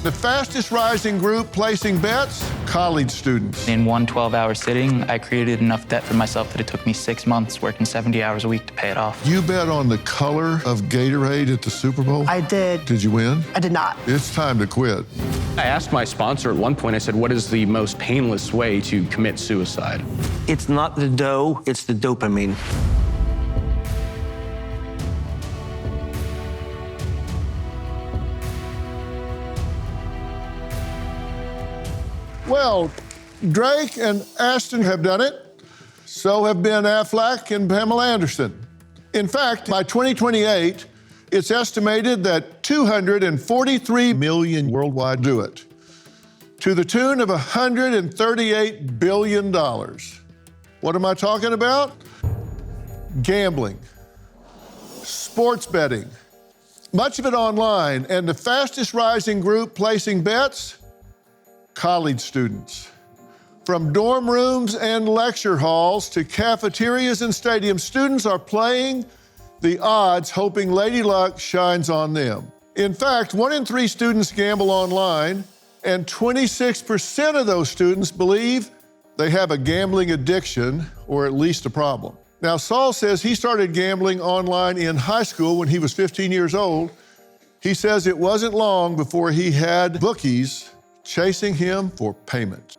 The fastest rising group placing bets, college students. In one 12-hour sitting, I created enough debt for myself that it took me 6 months working 70 hours a week to pay it off. You bet on the color of Gatorade at the Super Bowl? I did. Did you win? I did not. It's time to quit. I asked my sponsor at one point, I said, what is the most painless way to commit suicide? It's not the dough, it's the dopamine. Well, Drake and Ashton have done it. So have Ben Affleck and Pamela Anderson. In fact, by 2028, it's estimated that 243 million worldwide do it, to the tune of $138 billion. What am I talking about? Gambling, sports betting, much of it online, and the fastest rising group placing bets, college students. From dorm rooms and lecture halls to cafeterias and stadiums, students are playing the odds, hoping Lady Luck shines on them. In fact, 1 in 3 students gamble online, and 26% of those students believe they have a gambling addiction or at least a problem. Now, Saul says he started gambling online in high school when he was 15 years old. He says it wasn't long before he had bookies chasing him for payment.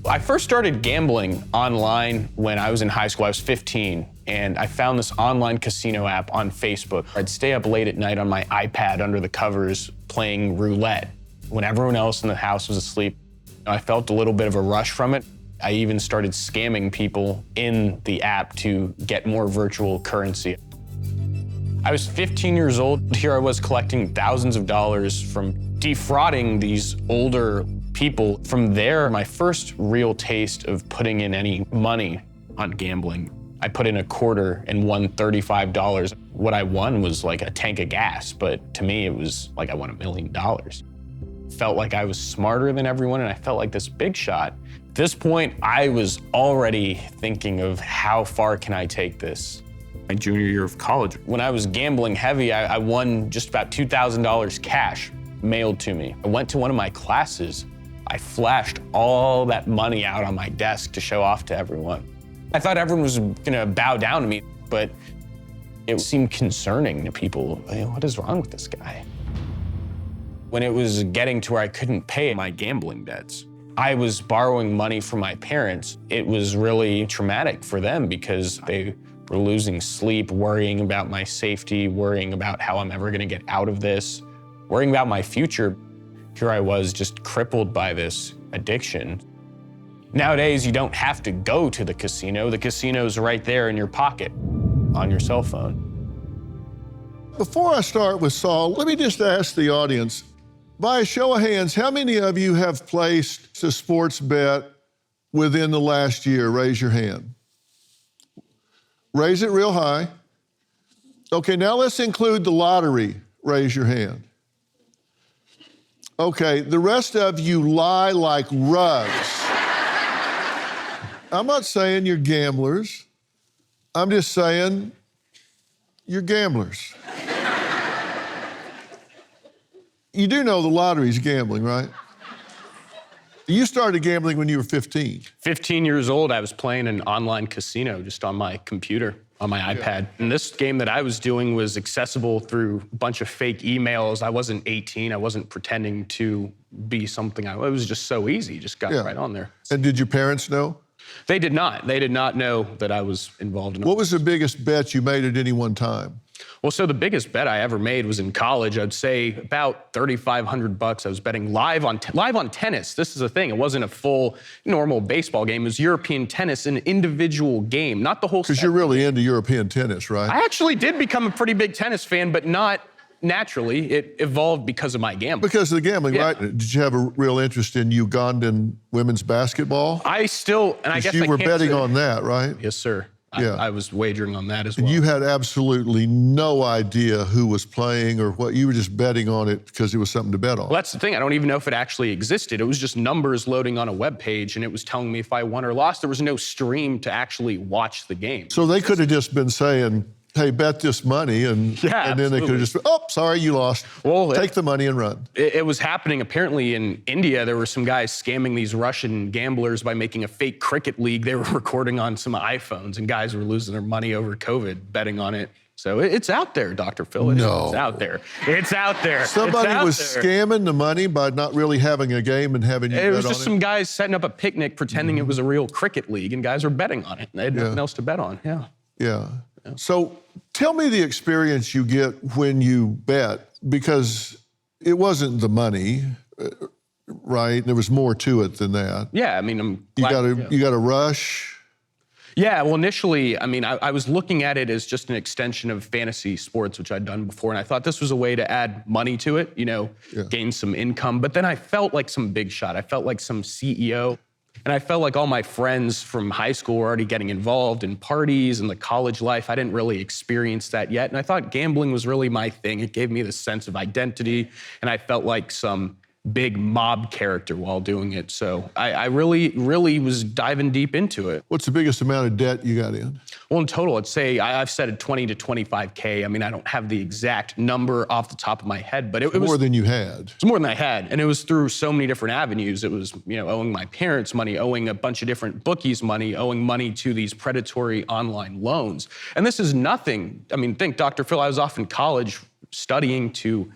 I first started gambling online when I was in high school. I was 15, and I found this online casino app on Facebook. I'd stay up late at night on my iPad under the covers playing roulette when everyone else in the house was asleep. I felt a little bit of a rush from it. I even started scamming people in the app to get more virtual currency. I was 15 years old. Here I was collecting thousands of dollars from defrauding these older people. From there, my first real taste of putting in any money on gambling, I put in a quarter and won $35. What I won was like a tank of gas, but to me, it was like I won $1 million. Felt like I was smarter than everyone, and I felt like this big shot. At this point, I was already thinking of how far can I take this? My junior year of college. When I was gambling heavy, I won just about $2,000 cash mailed to me. I went to one of my classes. I flashed all that money out on my desk to show off to everyone. I thought everyone was gonna bow down to me, but it seemed concerning to people. Hey, what is wrong with this guy? When it was getting to where I couldn't pay my gambling debts, I was borrowing money from my parents. It was really traumatic for them because they were losing sleep, worrying about my safety, worrying about how I'm ever gonna get out of this, worrying about my future. Here I was just crippled by this addiction. Nowadays, you don't have to go to the casino. The casino's right there in your pocket on your cell phone. Before I start with Saul, let me just ask the audience, by a show of hands, how many of you have placed a sports bet within the last year? Raise your hand. Raise it real high. Okay, now let's include the lottery. Raise your hand. Okay, the rest of you lie like rugs. I'm not saying you're gamblers. I'm just saying you're gamblers. You do know the lottery's gambling, right? You started gambling when you were 15. 15 years old, I was playing an online casino just on my computer, on my iPad. And this game that I was doing was accessible through a bunch of fake emails. I wasn't 18, I wasn't pretending to be something. It was just so easy, just got right on there. And did your parents know? They did not. They did not know that I was involved in it. What was the biggest bet you made at any one time? Well, so the biggest bet I ever made was in college. I'd say about $3,500. I was betting live on tennis. This is the thing. It wasn't a full normal baseball game. It was European tennis, an individual game, not the whole. Because you're really into European tennis, right? I actually did become a pretty big tennis fan, but not naturally. It evolved because of my gambling. Because of the gambling, right? Did you have a real interest in Ugandan women's basketball? I still, and I guess you were betting on that, right? Yes, sir. Yeah. I was wagering on that as well. And you had absolutely no idea who was playing or what. You were just betting on it because it was something to bet on. Well, that's the thing. I don't even know if it actually existed. It was just numbers loading on a web page, and it was telling me if I won or lost. There was no stream to actually watch the game. So they could have just been saying, hey, bet this money, and Yeah, and then they could have just, oh, sorry, you lost. Well, take the money and run. It was happening apparently in India. There were some guys scamming these Russian gamblers by making a fake cricket league. They were recording on some iPhones, and guys were losing their money over COVID betting on it. So it's out there, Dr. Phil. It's out there. It's out there. Somebody was scamming the money by not really having a game and having you bet on it? It was just some guys setting up a picnic pretending it was a real cricket league, and guys were betting on it. They had nothing else to bet on. Yeah. So tell me the experience you get when you bet, because it wasn't the money, right? There was more to it than that. Yeah, I mean, you got to rush. Yeah, well, initially, I mean, I was looking at it as just an extension of fantasy sports, which I'd done before, and I thought this was a way to add money to it, gain some income. But then I felt like some big shot. I felt like some CEO. And I felt like all my friends from high school were already getting involved in parties and the college life. I didn't really experience that yet. And I thought gambling was really my thing. It gave me this sense of identity. And I felt like some big mob character while doing it. So I really was diving deep into it. What's the biggest amount of debt you got in? Well, in total, I'd say I've said it 20 to 25K. I mean, I don't have the exact number off the top of my head, but it was more than you had. It's more than I had. And it was through so many different avenues. It was, owing my parents money, owing a bunch of different bookies money, owing money to these predatory online loans. And this is nothing. I mean, think, Dr. Phil, I was off in college studying to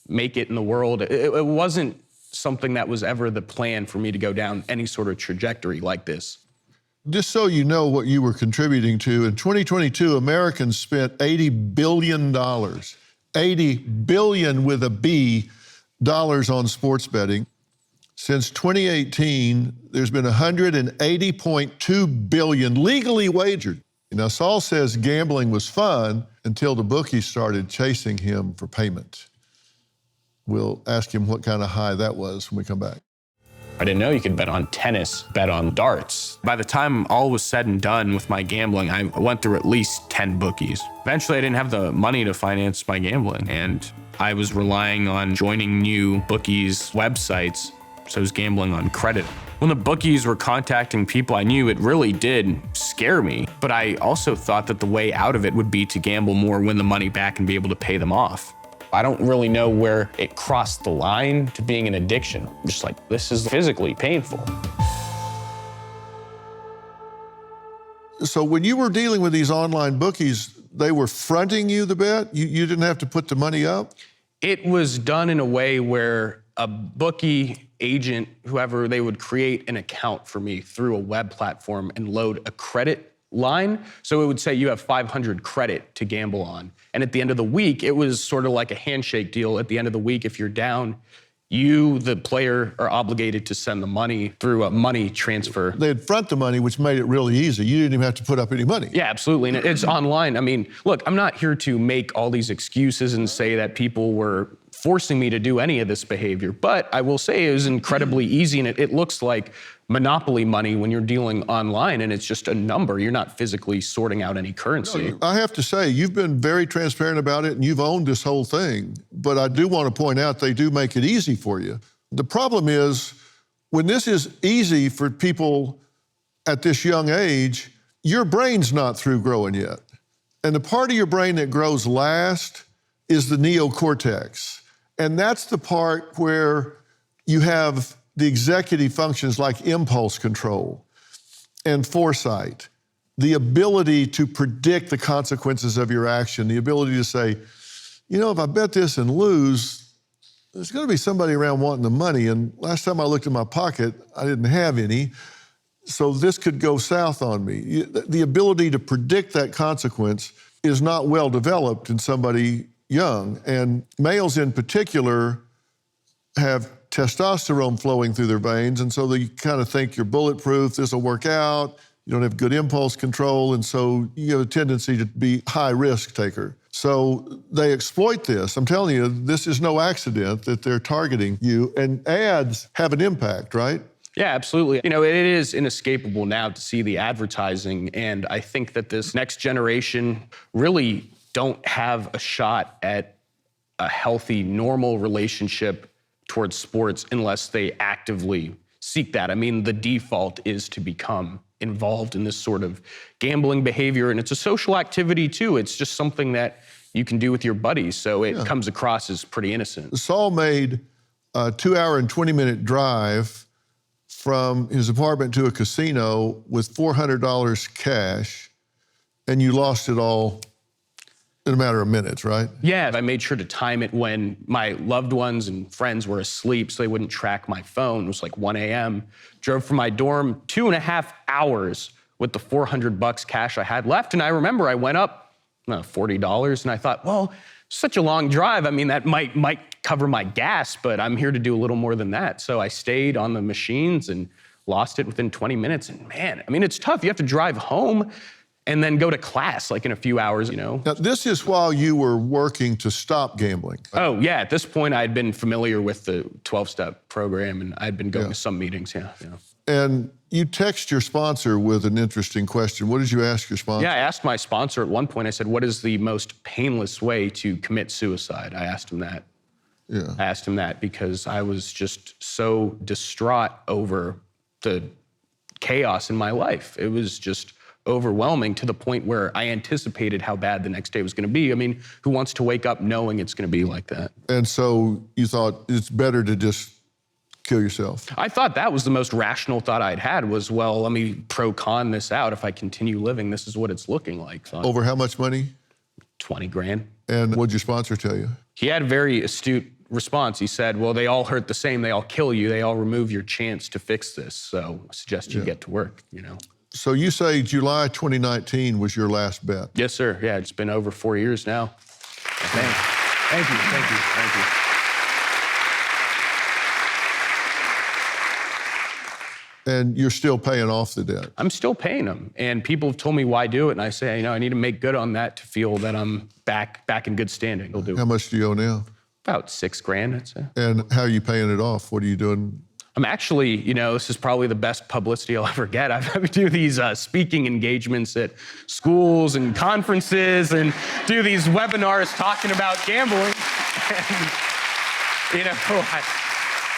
make it in the world. It wasn't something that was ever the plan for me to go down any sort of trajectory like this. Just so you know what you were contributing to, in 2022, Americans spent $80 billion, $80 billion with a B, dollars on sports betting. Since 2018, there's been $180.2 billion legally wagered. Now, Saul says gambling was fun until the bookies started chasing him for payment. We'll ask him what kind of high that was when we come back. I didn't know you could bet on tennis, bet on darts. By the time all was said and done with my gambling, I went through at least 10 bookies. Eventually, I didn't have the money to finance my gambling, and I was relying on joining new bookies' websites, so I was gambling on credit. When the bookies were contacting people I knew, it really did scare me. But I also thought that the way out of it would be to gamble more, win the money back, and be able to pay them off. I don't really know where it crossed the line to being an addiction. Just like, this is physically painful. So when you were dealing with these online bookies, they were fronting you the bet? You didn't have to put the money up? It was done in a way where a bookie agent, whoever, they would create an account for me through a web platform and load a credit line. So it would say you have 500 credit to gamble on. And at the end of the week, it was sort of like a handshake deal. At the end of the week, if you're down, you, the player, are obligated to send the money through a money transfer. They'd front the money, which made it really easy. You didn't even have to put up any money. Yeah, absolutely. And it's online. I mean, look, I'm not here to make all these excuses and say that people were forcing me to do any of this behavior, but I will say it was incredibly easy, and it looks like monopoly money when you're dealing online, and it's just a number. You're not physically sorting out any currency. No, I have to say, you've been very transparent about it, and you've owned this whole thing, but I do want to point out they do make it easy for you. The problem is, when this is easy for people at this young age, your brain's not through growing yet. And the part of your brain that grows last is the neocortex. And that's the part where you have the executive functions like impulse control and foresight, the ability to predict the consequences of your action, the ability to say, if I bet this and lose, there's gonna be somebody around wanting the money, and last time I looked in my pocket, I didn't have any, so this could go south on me. The ability to predict that consequence is not well developed in somebody young, and males in particular have testosterone flowing through their veins, and so they kind of think you're bulletproof, this will work out, you don't have good impulse control, and so you have a tendency to be high risk taker. So they exploit this. I'm telling you, this is no accident that they're targeting you, and ads have an impact, right? Yeah, absolutely. It is inescapable now to see the advertising, and I think that this next generation really don't have a shot at a healthy, normal relationship towards sports unless they actively seek that. I mean, the default is to become involved in this sort of gambling behavior. And it's a social activity too. It's just something that you can do with your buddies. So it comes across as pretty innocent. Saul made a 2-hour and 20-minute drive from his apartment to a casino with $400 cash, and you lost it all in a matter of minutes, right? Yeah, I made sure to time it when my loved ones and friends were asleep so they wouldn't track my phone. It was like 1 a.m. Drove from my dorm 2.5 hours with the $400 cash I had left. And I remember I went up $40 and I thought, well, such a long drive. I mean, that might cover my gas, but I'm here to do a little more than that. So I stayed on the machines and lost it within 20 minutes. And man, I mean, it's tough. You have to drive home and then go to class like in a few hours, you know. Now, this is while you were working to stop gambling. Oh, yeah. At this point, I'd been familiar with the 12-step program, and I'd been going to some meetings, yeah. And you text your sponsor with an interesting question. What did you ask your sponsor? Yeah, I asked my sponsor at one point, I said, what is the most painless way to commit suicide? I asked him that. Yeah. I asked him that because I was just so distraught over the chaos in my life. It was just overwhelming to the point where I anticipated how bad the next day was going to be. I mean, who wants to wake up knowing it's going to be like that? And so you thought it's better to just kill yourself? I thought that was the most rational thought I'd had was, well, let me pro-con this out. If I continue living, this is what it's looking like. Over how much money? 20 grand. And what'd your sponsor tell you? He had a very astute response. He said, well, they all hurt the same. They all kill you. They all remove your chance to fix this. So I suggest you get to work, you know. So you say July 2019 was your last bet? Yes, sir. Yeah, it's been over 4 years now. Thank you. And you're still paying off the debt? I'm still paying them. And people have told me why do it. And I say, you know, I need to make good on that to feel that I'm back in good standing. How much do you owe now? About $6 grand, I'd say. And how are you paying it off? What are you doing? I'm actually, you know, this is probably the best publicity I'll ever get. I do these speaking engagements at schools and conferences and do these webinars talking about gambling. And, you know,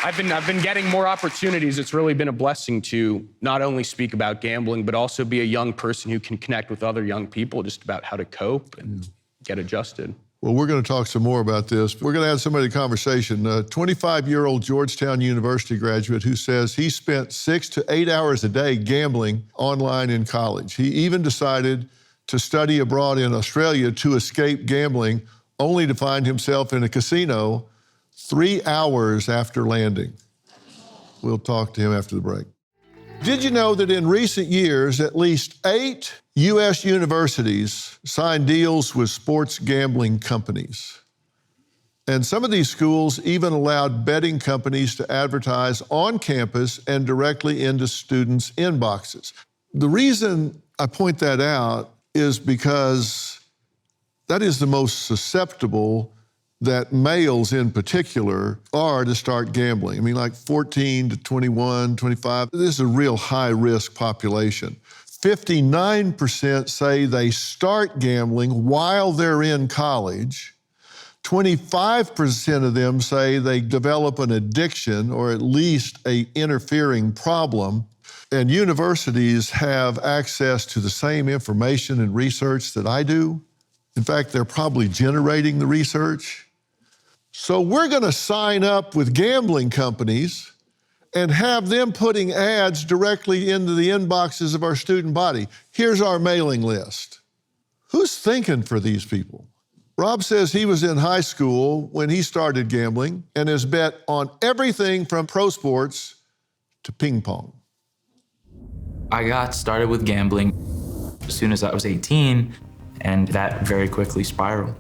I've been getting more opportunities. It's really been a blessing to not only speak about gambling, but also be a young person who can connect with other young people just about how to cope and get adjusted. Well, we're going to talk some more about this. We're going to add somebody to the conversation. A 25-year-old Georgetown University graduate who says he spent 6 to 8 hours a day gambling online in college. He even decided to study abroad in Australia to escape gambling, only to find himself in a casino 3 hours after landing. We'll talk to him after the break. Did you know that in recent years, at least 8 U.S. universities signed deals with sports gambling companies? And some of these schools even allowed betting companies to advertise on campus and directly into students' inboxes. The reason I point that out is because that is the most susceptible that males in particular are to start gambling. I mean, like 14 to 21, 25, this is a real high-risk population. 59% say they start gambling while they're in college. 25% of them say they develop an addiction or at least an interfering problem. And universities have access to the same information and research that I do. In fact, they're probably generating the research. So we're going to sign up with gambling companies and have them putting ads directly into the inboxes of our student body. Here's our mailing list. Who's thinking for these people? Rob says he was in high school when he started gambling and has bet on everything from pro sports to ping pong. I got started with gambling as soon as I was 18, and that very quickly spiraled.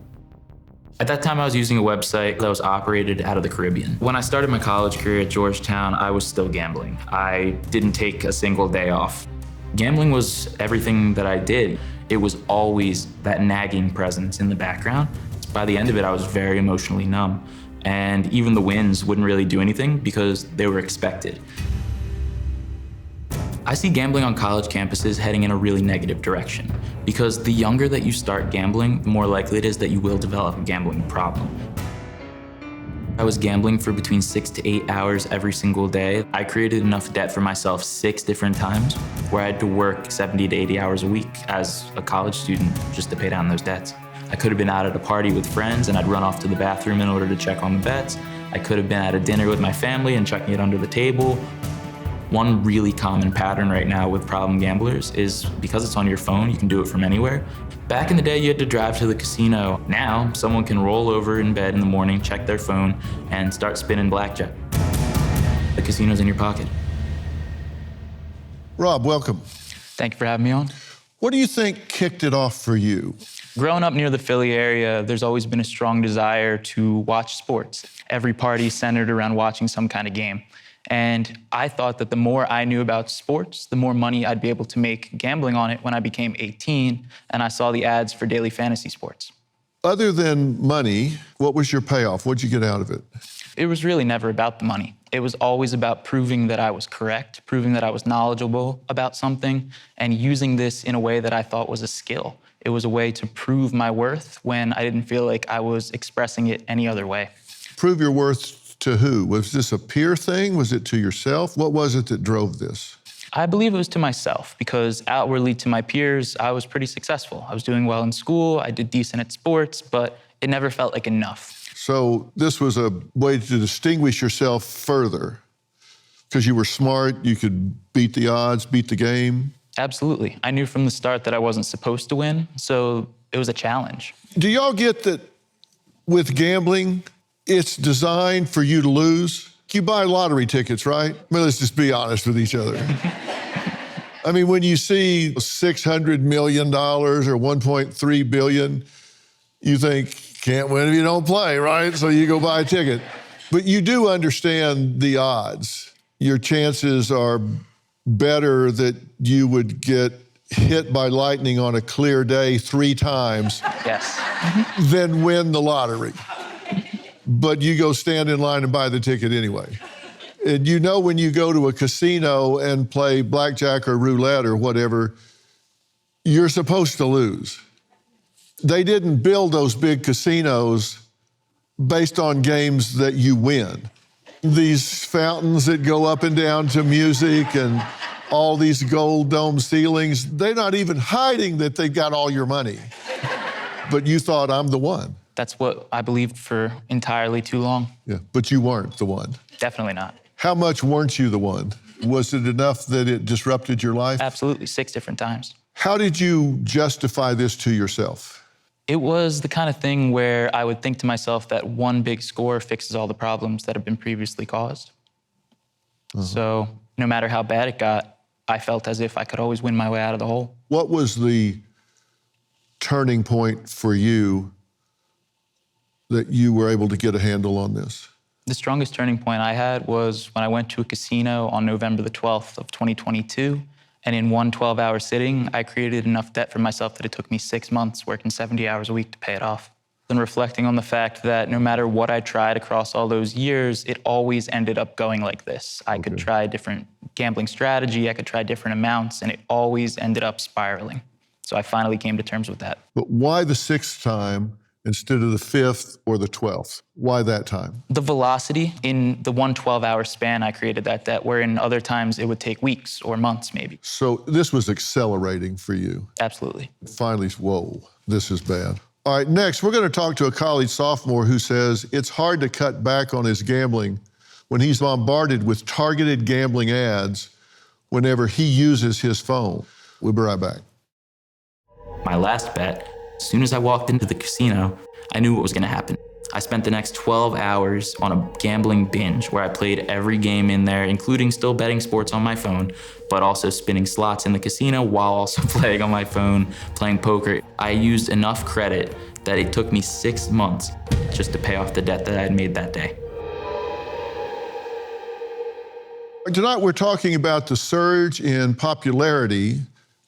At that time, I was using a website that was operated out of the Caribbean. When I started my college career at Georgetown, I was still gambling. I didn't take a single day off. Gambling was everything that I did. It was always that nagging presence in the background. By the end of it, I was very emotionally numb. And even the wins wouldn't really do anything because they were expected. I see gambling on college campuses heading in a really negative direction because the younger that you start gambling, the more likely it is that you will develop a gambling problem. I was gambling for between 6 to 8 hours every single day. I created enough debt for myself 6 different times where I had to work 70 to 80 hours a week as a college student just to pay down those debts. I could have been out at a party with friends and I'd run off to the bathroom in order to check on the bets. I could have been at a dinner with my family and checking it under the table. One really common pattern right now with problem gamblers is because it's on your phone, you can do it from anywhere. Back in the day, you had to drive to the casino. Now, someone can roll over in bed in the morning, check their phone, and start spinning blackjack. The casino's in your pocket. Rob, welcome. Thank you for having me on. What do you think kicked it off for you? Growing up near the Philly area, there's always been a strong desire to watch sports. Every party centered around watching some kind of game. And I thought that the more I knew about sports, the more money I'd be able to make gambling on it when I became 18 and I saw the ads for daily fantasy sports. Other than money, what was your payoff? What'd you get out of it? It was really never about the money. It was always about proving that I was correct, proving that I was knowledgeable about something, and using this in a way that I thought was a skill. It was a way to prove my worth when I didn't feel like I was expressing it any other way. Prove your worth to who? Was this a peer thing? Was it to yourself? What was it that drove this? I believe it was to myself because outwardly to my peers, I was pretty successful. I was doing well in school, I did decent at sports, but it never felt like enough. So this was a way to distinguish yourself further because you were smart, you could beat the odds, beat the game? Absolutely. I knew from the start that I wasn't supposed to win, so it was a challenge. Do y'all get that with gambling, it's designed for you to lose? You buy lottery tickets, right? I mean, let's just be honest with each other. I mean, when you see $600 million or $1.3 billion, you think, can't win if you don't play, right? So you go buy a ticket. But you do understand the odds. Your chances are better that you would get hit by lightning on a clear day 3 times Yes. than win the lottery. But you go stand in line and buy the ticket anyway. And you know when you go to a casino and play blackjack or roulette or whatever, you're supposed to lose. They didn't build those big casinos based on games that you win. These fountains that go up and down to music and all these gold dome ceilings, they're not even hiding that they got all your money. But you thought, I'm the one. That's what I believed for entirely too long. Yeah, but you weren't the one. Definitely not. How much weren't you the one? Was it enough that it disrupted your life? Absolutely, 6 different times. How did you justify this to yourself? It was the kind of thing where I would think to myself that one big score fixes all the problems that have been previously caused. So no matter how bad it got, I felt as if I could always win my way out of the hole. What was the turning point for you that you were able to get a handle on this? The strongest turning point I had was when I went to a casino on November the 12th of 2022, and in one 12-hour sitting, I created enough debt for myself that it took me 6 months working 70 hours a week to pay it off. And reflecting on the fact that no matter what I tried across all those years, it always ended up going like this. I could try a different gambling strategy, I could try different amounts, and it always ended up spiraling. So I finally came to terms with that. But why the 6th time instead of the 5th or the 12th? Why that time? The velocity in the one 12-hour span I created that debt, where in other times it would take weeks or months maybe. So this was accelerating for you. Absolutely. Finally, whoa, this is bad. All right, next, we're going to talk to a college sophomore who says it's hard to cut back on his gambling when he's bombarded with targeted gambling ads whenever he uses his phone. We'll be right back. My last bet, as soon as I walked into the casino, I knew what was going to happen. I spent the next 12 hours on a gambling binge where I played every game in there, including still betting sports on my phone, but also spinning slots in the casino while also playing on my phone, playing poker. I used enough credit that it took me 6 months just to pay off the debt that I had made that day. Tonight, we're talking about the surge in popularity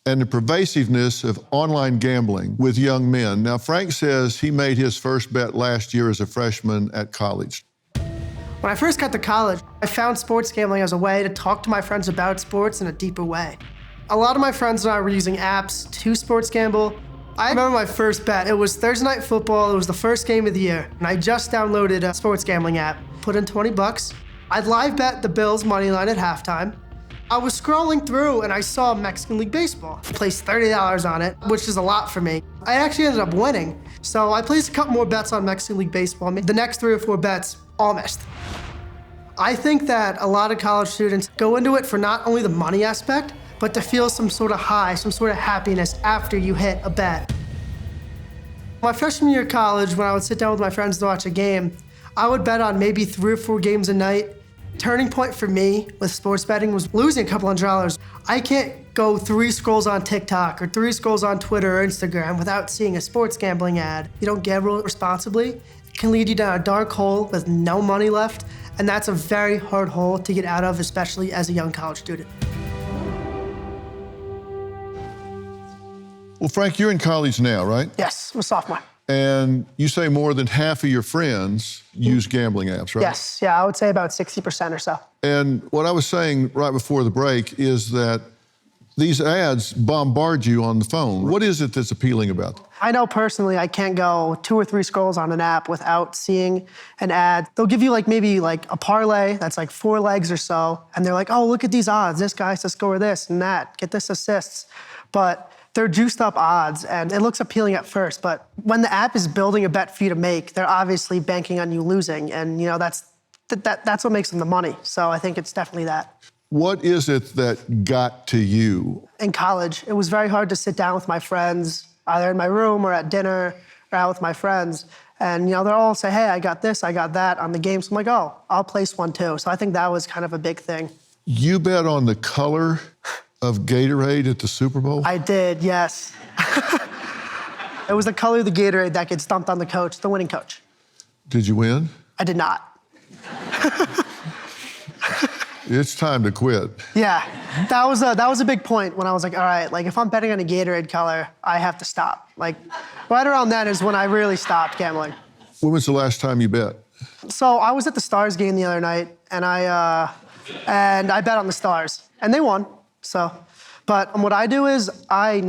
and the pervasiveness of online gambling with young men. Now, Frank says he made his first bet last year as a freshman at college. When I first got to college, I found sports gambling as a way to talk to my friends about sports in a deeper way. A lot of my friends and I were using apps to sports gamble, I remember my first bet. It was Thursday Night Football. It was the first game of the year. And I just downloaded a sports gambling app, put in 20 bucks. I'd live bet the Bills money line at halftime. I was scrolling through and I saw Mexican League Baseball. I placed $30 on it, which is a lot for me. I actually ended up winning. So I placed a couple more bets on Mexican League Baseball. The next 3 or 4 bets, all missed. I think that a lot of college students go into it for not only the money aspect, but to feel some sort of high, some sort of happiness after you hit a bet. My freshman year of college, when I would sit down with my friends to watch a game, I would bet on maybe 3 or 4 games a night. Turning point for me with sports betting was losing a couple $100. I can't go 3 scrolls on TikTok or 3 scrolls on Twitter or Instagram without seeing a sports gambling ad. You don't gamble responsibly, it can lead you down a dark hole with no money left, and that's a very hard hole to get out of, especially as a young college student. Well, Frank, you're in college now, right? Yes, I'm a sophomore. And you say more than half of your friends use gambling apps, right? Yes, yeah, I would say about 60% or so. And what I was saying right before the break is that these ads bombard you on the phone. What is it that's appealing about them? I know personally I can't go 2 or 3 scrolls on an app without seeing an ad. They'll give you maybe a parlay that's 4 legs or so, and they're like, oh, look at these odds. This guy has to score this and that, get this assists. But they're juiced up odds, and it looks appealing at first, but when the app is building a bet for you to make, they're obviously banking on you losing, and that's what makes them the money. So I think it's definitely that. What is it that got to you? In college, it was very hard to sit down with my friends, either in my room or at dinner or out with my friends, and they'll all say, hey, I got this, I got that on the game. So I'm like, oh, I'll place one too. So I think that was kind of a big thing. You bet on the color of Gatorade at the Super Bowl? I did, yes. It was the color of the Gatorade that gets dumped on the coach, the winning coach. Did you win? I did not. It's time to quit. Yeah, that was a big point when I was like, all right, if I'm betting on a Gatorade color, I have to stop. Right around then is when I really stopped gambling. When was the last time you bet? So I was at the Stars game the other night, and I bet on the Stars, and they won. But what I do is I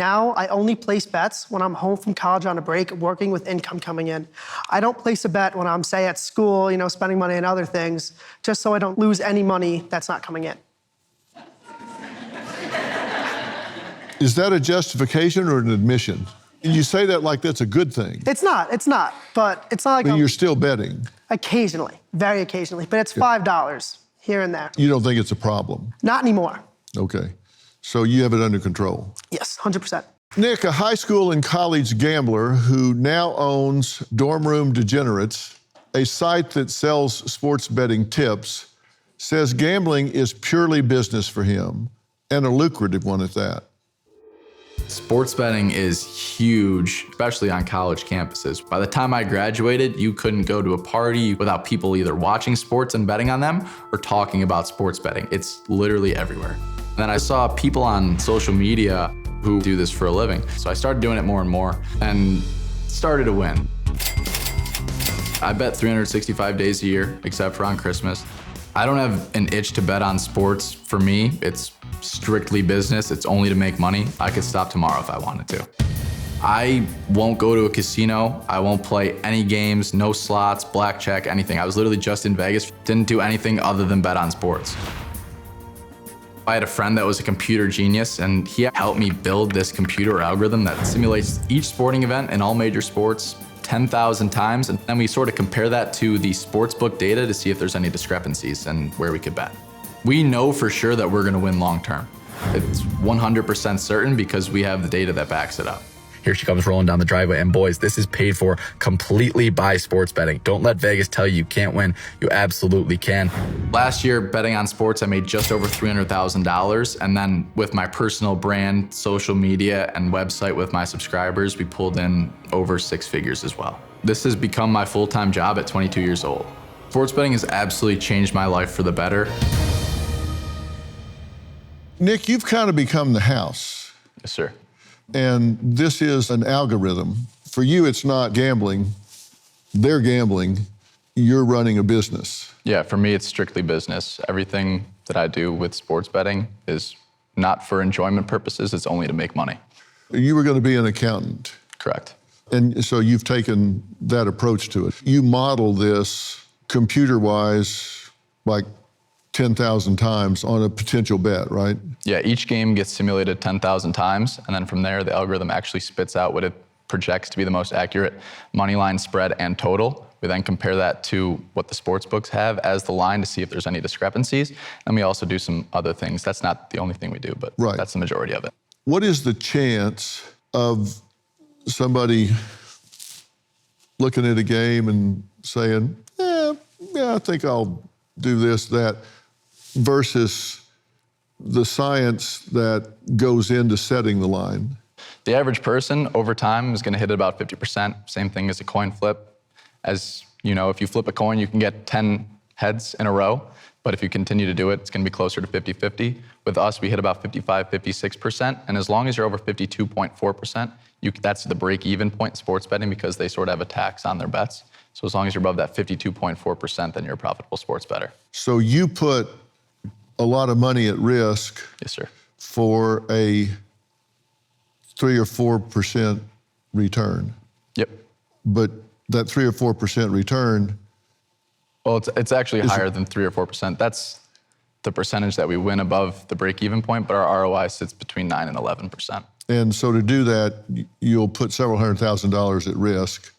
only place bets when I'm home from college on a break, working with income coming in. I don't place a bet when I'm, say, at school, spending money on other things, just so I don't lose any money that's not coming in. Is that a justification or an admission? You say that like that's a good thing. It's not, but it's not like But you're still betting. Occasionally, very occasionally, but it's $5 here and there. You don't think it's a problem? Not anymore. Okay. So you have it under control? Yes, 100%. Nick, a high school and college gambler who now owns Dorm Room Degenerates, a site that sells sports betting tips, says gambling is purely business for him, and a lucrative one at that. Sports betting is huge, especially on college campuses. By the time I graduated, you couldn't go to a party without people either watching sports and betting on them or talking about sports betting. It's literally everywhere. And then I saw people on social media who do this for a living. So I started doing it more and more and started to win. I bet 365 days a year, except for on Christmas. I don't have an itch to bet on sports. For me, it's strictly business. It's only to make money. I could stop tomorrow if I wanted to. I won't go to a casino. I won't play any games, no slots, blackjack, anything. I was literally just in Vegas. Didn't do anything other than bet on sports. I had a friend that was a computer genius, and he helped me build this computer algorithm that simulates each sporting event in all major sports 10,000 times, and then we sort of compare that to the sportsbook data to see if there's any discrepancies and where we could bet. We know for sure that we're gonna win long term. It's 100% certain because we have the data that backs it up. Here she comes rolling down the driveway. And boys, this is paid for completely by sports betting. Don't let Vegas tell you you can't win. You absolutely can. Last year, betting on sports, I made just over $300,000. And then with my personal brand, social media, and website with my subscribers, we pulled in over 6 figures as well. This has become my full-time job at 22 years old. Sports betting has absolutely changed my life for the better. Nick, you've kind of become the house. Yes, sir. And this is an algorithm. For you, it's not gambling. They're gambling. You're running a business. Yeah, for me, it's strictly business. Everything that I do with sports betting is not for enjoyment purposes. It's only to make money. You were going to be an accountant. Correct. And so you've taken that approach to it. You model this computer-wise like 10,000 times on a potential bet, right? Yeah, each game gets simulated 10,000 times, and then from there, the algorithm actually spits out what it projects to be the most accurate money line, spread, and total. We then compare that to what the sports books have as the line to see if there's any discrepancies. And we also do some other things. That's not the only thing we do, but right. That's the majority of it. What is the chance of somebody looking at a game and saying, yeah, I think I'll do this, that, versus the science that goes into setting the line? The average person over time is going to hit it about 50%. Same thing as a coin flip. As you know, if you flip a coin, you can get 10 heads in a row. But if you continue to do it, it's going to be closer to 50-50. With us, we hit about 55, 56%. And as long as you're over 52.4%, that's the break-even point in sports betting because they sort of have a tax on their bets. So as long as you're above that 52.4%, then you're a profitable sports bettor. So you put a lot of money at risk. Yes, sir. For a 3 or 4% return. Yep. But that 3 or 4% return. Well, it's actually higher than 3 or 4%. That's the percentage that we win above the break-even point, but our ROI sits between 9 and 11%. And so to do that, you'll put several $100,000 at risk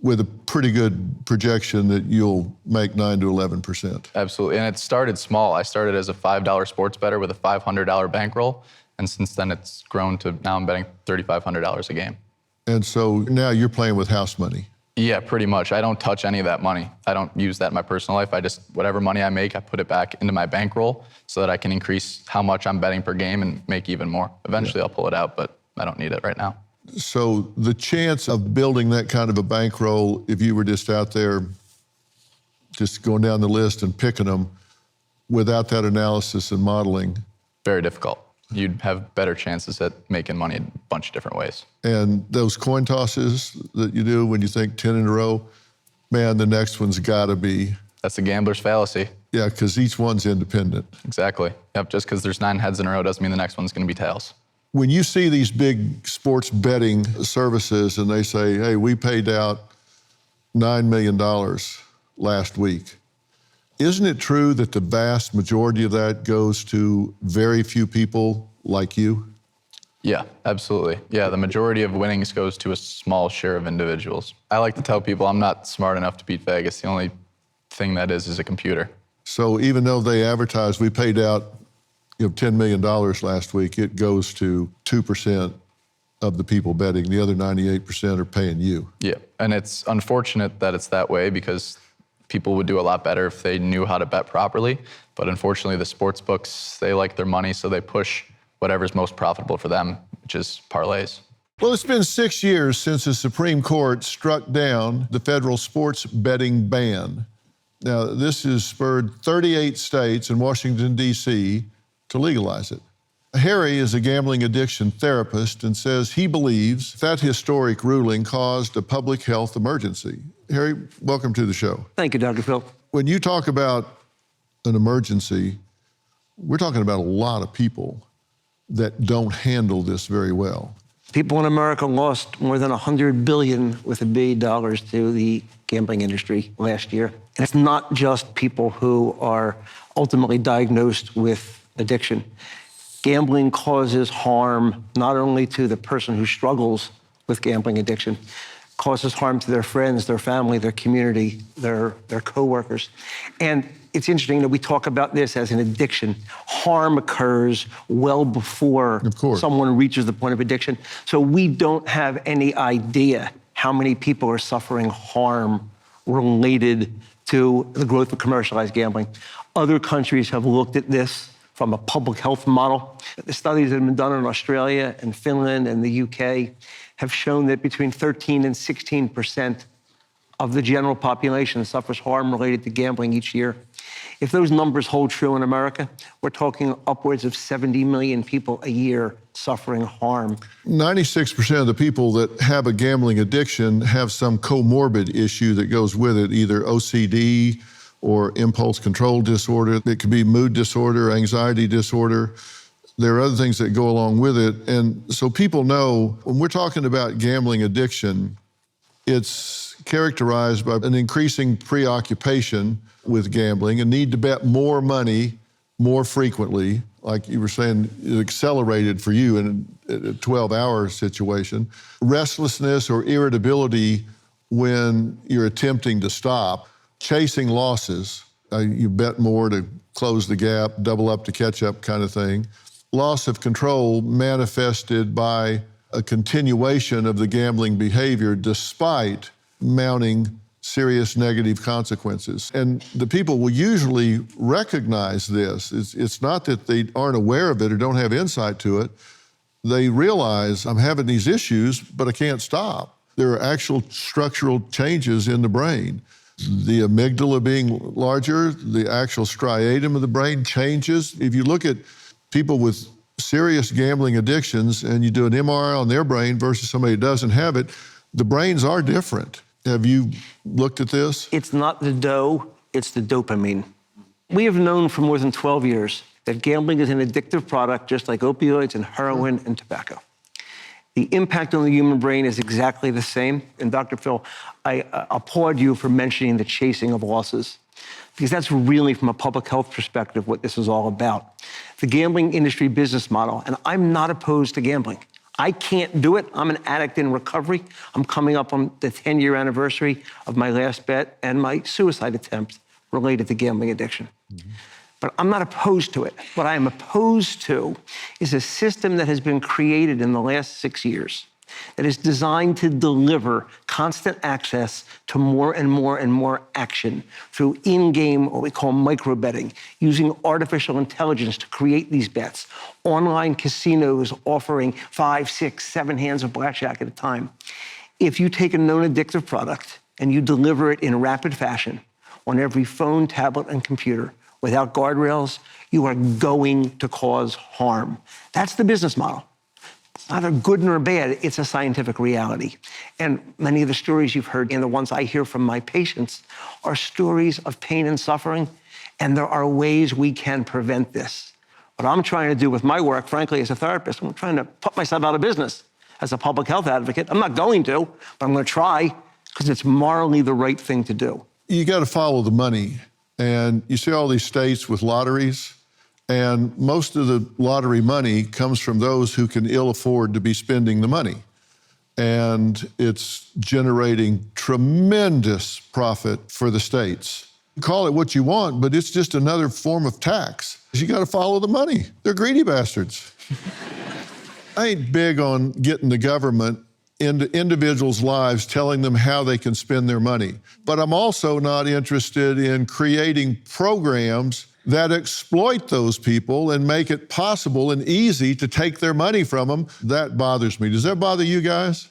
with a pretty good projection that you'll make 9 to 11%. Absolutely, and it started small. I started as a $5 sports bettor with a $500 bankroll, and since then it's grown to now I'm betting $3,500 a game. And so now you're playing with house money. Yeah, pretty much. I don't touch any of that money. I don't use that in my personal life. I just, whatever money I make, I put it back into my bankroll so that I can increase how much I'm betting per game and make even more. Eventually I'll pull it out, but I don't need it right now. So the chance of building that kind of a bankroll, if you were just out there, just going down the list and picking them without that analysis and modeling. Very difficult. You'd have better chances at making money in a bunch of different ways. And those coin tosses that you do when you think 10 in a row, man, the next one's gotta be. That's the gambler's fallacy. Yeah, because each one's independent. Exactly. Yep, just because there's 9 heads in a row doesn't mean the next one's gonna be tails. When you see these big sports betting services and they say, hey, we paid out $9 million last week, isn't it true that the vast majority of that goes to very few people like you? Yeah, absolutely. Yeah, the majority of winnings goes to a small share of individuals. I like to tell people I'm not smart enough to beat Vegas. The only thing that is a computer. So even though they advertise we paid out $10 million last week, it goes to 2% of the people betting. The other 98% are paying you. Yeah, and it's unfortunate that it's that way because people would do a lot better if they knew how to bet properly. But unfortunately, the sports books, they like their money, so they push whatever's most profitable for them, which is parlays. Well, it's been 6 years since the Supreme Court struck down the federal sports betting ban. Now, this has spurred 38 states and Washington, D.C. to legalize it. Harry is a gambling addiction therapist and says he believes that historic ruling caused a public health emergency. Harry, welcome to the show. Thank you, Dr. Phil. When you talk about an emergency, we're talking about a lot of people that don't handle this very well. People in America lost more than $100 billion with a B dollars to the gambling industry last year. And it's not just people who are ultimately diagnosed with addiction. Gambling causes harm not only to the person who struggles with gambling addiction, causes harm to their friends, their family, their community, their coworkers. And it's interesting that we talk about this as an addiction. Harm occurs well before someone reaches the point of addiction. So we don't have any idea how many people are suffering harm related to the growth of commercialized gambling. Other countries have looked at this from a public health model. The studies that have been done in Australia and Finland and the UK have shown that between 13 and 16% of the general population suffers harm related to gambling each year. If those numbers hold true in America, we're talking upwards of 70 million people a year suffering harm. 96% of the people that have a gambling addiction have some comorbid issue that goes with it, either OCD or impulse control disorder. It could be mood disorder, anxiety disorder. There are other things that go along with it. And so people know when we're talking about gambling addiction, it's characterized by an increasing preoccupation with gambling, a need to bet more money more frequently. Like you were saying, it accelerated for you in a 12-hour situation. Restlessness or irritability when you're attempting to stop. Chasing losses. You bet more to close the gap, double up to catch up kind of thing. Loss of control manifested by a continuation of the gambling behavior despite mounting serious negative consequences. And the people will usually recognize this. It's not that they aren't aware of it or don't have insight to it. They realize, I'm having these issues, but I can't stop. There are actual structural changes in the brain. The amygdala being larger, the actual striatum of the brain changes. If you look at people with serious gambling addictions and you do an MRI on their brain versus somebody who doesn't have it, the brains are different. Have you looked at this? It's not the dough, it's the dopamine. We have known for more than 12 years that gambling is an addictive product just like opioids and heroin and tobacco. The impact on the human brain is exactly the same. And Dr. Phil, I applaud you for mentioning the chasing of losses, because that's really, from a public health perspective, what this is all about. The gambling industry business model, and I'm not opposed to gambling. I can't do it. I'm an addict in recovery. I'm coming up on the 10-year anniversary of my last bet and my suicide attempt related to gambling addiction. But I'm not opposed to it. What I am opposed to is a system that has been created in the last 6 years that is designed to deliver constant access to more and more and more action through in-game, what we call micro betting, using artificial intelligence to create these bets, online casinos offering 5, 6, 7 hands of blackjack at a time. If you take a known addictive product and you deliver it in rapid fashion on every phone, tablet, and computer, without guardrails, you are going to cause harm. That's the business model. It's not a good nor a bad, it's a scientific reality. And many of the stories you've heard and the ones I hear from my patients are stories of pain and suffering, and there are ways we can prevent this. What I'm trying to do with my work, frankly, as a therapist, I'm trying to put myself out of business as a public health advocate. I'm not going to, but I'm going to try because it's morally the right thing to do. You got to follow the money. And you see all these states with lotteries, and most of the lottery money comes from those who can ill afford to be spending the money. And it's generating tremendous profit for the states. Call it what you want, but it's just another form of tax. You got to follow the money. They're greedy bastards. I ain't big on getting the government into individuals' lives, telling them how they can spend their money. But I'm also not interested in creating programs that exploit those people and make it possible and easy to take their money from them. That bothers me. Does that bother you guys?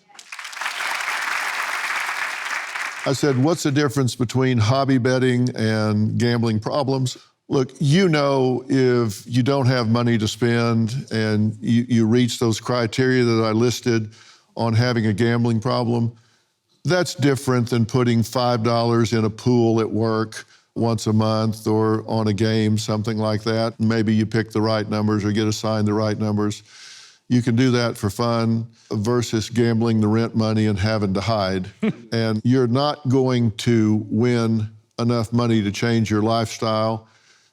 I said, what's the difference between hobby betting and gambling problems? Look, you know, if you don't have money to spend and you reach those criteria that I listed on having a gambling problem, that's different than putting $5 in a pool at work once a month or on a game, something like that. Maybe you pick the right numbers or get assigned the right numbers. You can do that for fun versus gambling the rent money and having to hide. And you're not going to win enough money to change your lifestyle.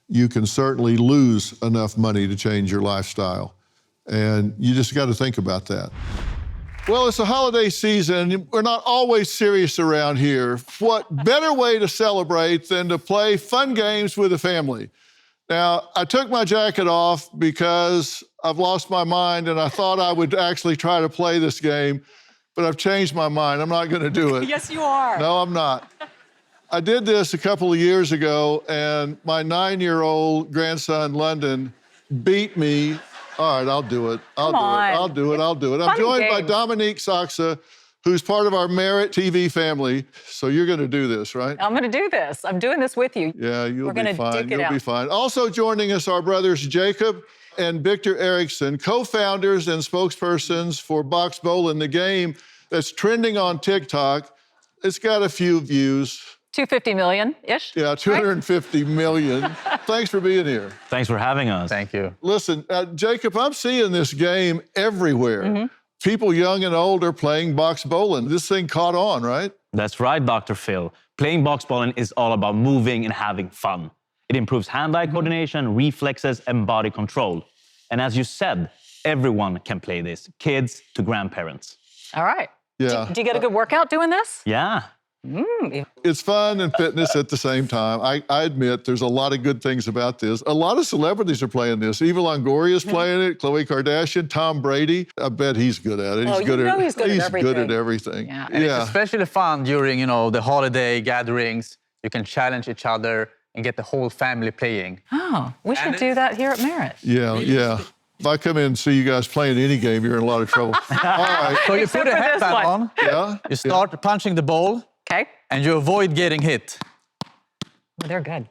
You can certainly lose enough money to change your lifestyle. And you just got to think about that. Well, it's a holiday season. We're not always serious around here. What better way to celebrate than to play fun games with the family? Now, I took my jacket off because I've lost my mind and I thought I would actually try to play this game, but I've changed my mind. I'm not going to do it. Yes, you are. No, I'm not. I did this a couple of years ago, and my 9-year-old grandson, London, beat me. All right, I'll do it. I'll do it. I'm joined by Dominique Saxa, who's part of our Merit TV family. So you're going to do this, right? I'm going to do this. I'm doing this with you. Yeah, you'll be We're fine. Dig it You'll out. be fine. Also joining us are brothers Jacob and Victor Erickson, co-founders and spokespersons for Box Bowl in the game that's trending on TikTok. It's got a few views. 250 million-ish? Yeah, 250 million. Thanks for being here. Thanks for having us. Thank you. Listen, Jacob, I'm seeing this game everywhere. People young and old are playing box bowling. This thing caught on, right? That's right, Dr. Phil. Playing box bowling is all about moving and having fun. It improves hand-eye coordination, reflexes, and body control. And as you said, everyone can play this, kids to grandparents. All right. Yeah. Do you get a good workout doing this? Yeah. It's fun and fitness at the same time. I admit there's a lot of good things about this. A lot of celebrities are playing this. Eva Longoria's playing it, Khloe Kardashian, Tom Brady. I bet he's good at it. Oh, He's you know at, he's good at everything. good at everything. Yeah. And it's especially fun during, the holiday gatherings. You can challenge each other and get the whole family playing. Oh, we should do that here at Merit. Yeah. If I come in and see you guys playing any game, you're in a lot of trouble. All right. So you Except put a for this headband one. on, Yeah? you start punching the ball, Okay. and you avoid getting hit. Well, they're good.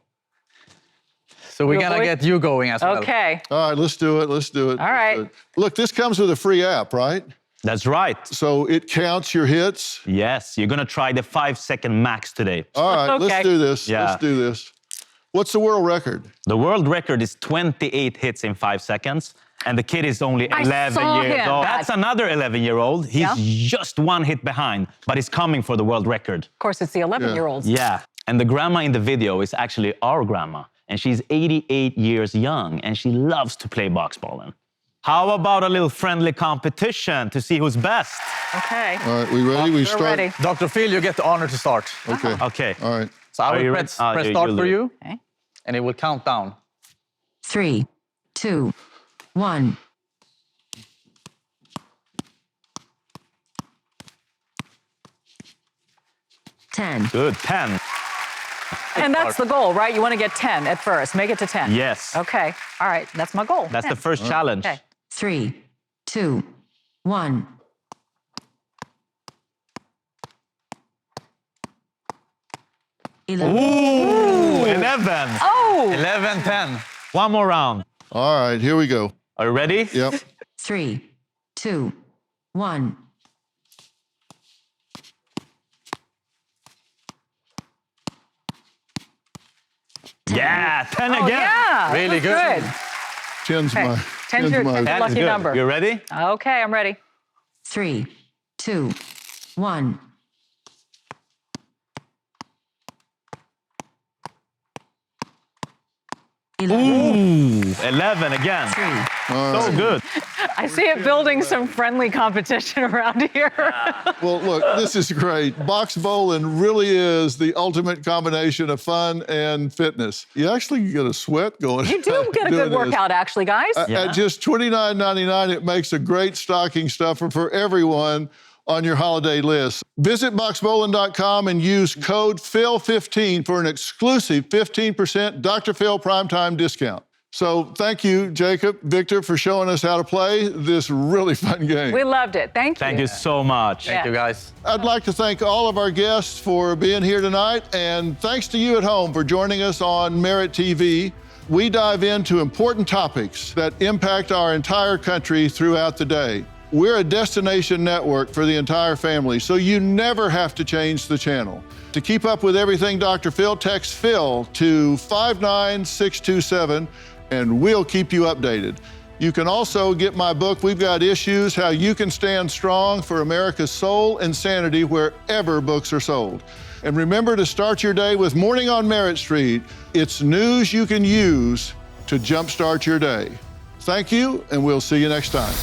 So we're You gonna avoid- get you going as well. Okay. All right, let's do it. All right. Look, this comes with a free app, right? That's right. So it counts your hits. Yes, you're gonna try the 5-second max today. All right, Okay. let's do this. Yeah. Let's do this. What's the world record? The world record is 28 hits in 5 seconds, and the kid is only I 11 saw years him. old. That's another 11-year-old. He's Yeah. just 1 hit behind, but he's coming for the world record. Of course, it's the 11-year-olds. Yeah, and the grandma in the video is actually our grandma, and she's 88 years young, and she loves to play box bowling. How about a little friendly competition to see who's best? Okay. All right, we ready? We We're start. ready. Dr. Phil, you get the honor to start. Okay. Okay. All right. So I Are you will ready? press Oh, you- start you'll for do it. you, Okay. and it will count down. 3, 2, 1. Ten. Good, 10. And that's the goal, right? You want to get 10 at first. Make it to 10. Yes. Okay. All right. That's my goal. That's 10. the first challenge. Okay. 3, 2, 1. Ooh, 11. Oh! 11, 10. One more round. All right, here we go. Are you ready? Yep. 3, 2, 1. Yeah, 10 Oh, again. yeah. Really That's good. Ten's Okay. my. 10's your my. That is lucky good. number. You ready? Okay, I'm ready. 3, 2, 1. Ooh, 11 again. 3. So good. I see it building some friendly competition around here. Well, look, this is great. Box bowling really is the ultimate combination of fun and fitness. You actually get a sweat going. You do get a doing good this. workout, actually, guys. At just $29.99, it makes a great stocking stuffer for everyone on your holiday list. Visit boxbowling.com and use code PHIL15 for an exclusive 15% Dr. Phil Primetime discount. So thank you, Jacob, Victor, for showing us how to play this really fun game. We loved it. Thank you. Thank you so much. Yeah. Thank you, guys. I'd like to thank all of our guests for being here tonight, and thanks to you at home for joining us on Merit TV. We dive into important topics that impact our entire country throughout the day. We're a destination network for the entire family, so you never have to change the channel. To keep up with everything Dr. Phil, text Phil to 59627, and we'll keep you updated. You can also get my book, We've Got Issues, How You Can Stand Strong for America's Soul and Sanity, wherever books are sold. And remember to start your day with Morning on Merit Street. It's news you can use to jumpstart your day. Thank you, and we'll see you next time.